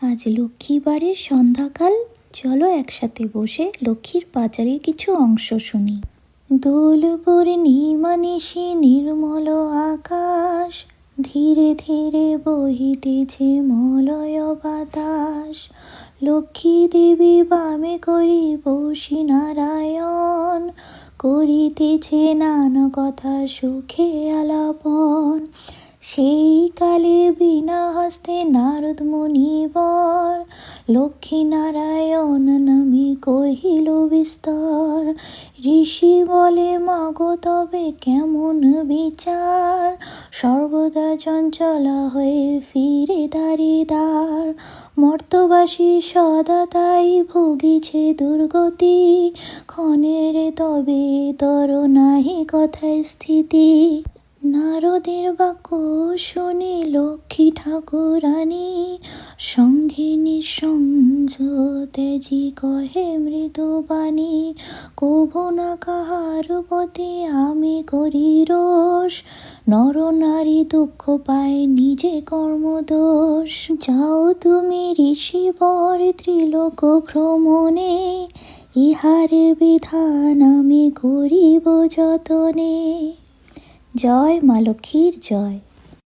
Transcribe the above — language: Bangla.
আজ লক্ষ্মীবারের সন্ধ্যাকাল, চলো একসাথে বসে লক্ষ্মীর পাঁচালীর কিছু অংশ শুনি। দোল পূর্ণিমা নিশি নির্মল আকাশ, ধীরে ধীরে বহিতেছে মলয় বাতাস। লক্ষ্মী দেবী বামে করি বসি নারায়ণ, করিতেছে নানা কথা সুখে আলাপন। সেই কালে বিনা হস্তে নারদ মুনিবর, লক্ষ্মী নারায়ণ নামে কহিল বিস্তর। ঋষি বলে মাগো তবে কেমন বিচার, সর্বদা চঞ্চলা হয়ে ফিরে দ্বারে দ্বার। মর্তবাসী সদা তাই ভুগিছে দুর্গতি, ক্ষণের তবে তর নাহি কথায় স্থিতি। নারদের বাক্য শুনে লক্ষ্মী ঠাকুরানী, সঙ্গে নিঃসংযত জি কহে মৃদুবাণী। কভু না কাহার প্রতি আমি করি রোষ, নর নারী দুঃখ পায় নিজে কর্মদোষ। যাও তুমি ঋষিবর ত্রিলোক ভ্রমণে, ইহার বিধান আমি করিব যতনে। জয় মা লক্ষ্মীর জয়।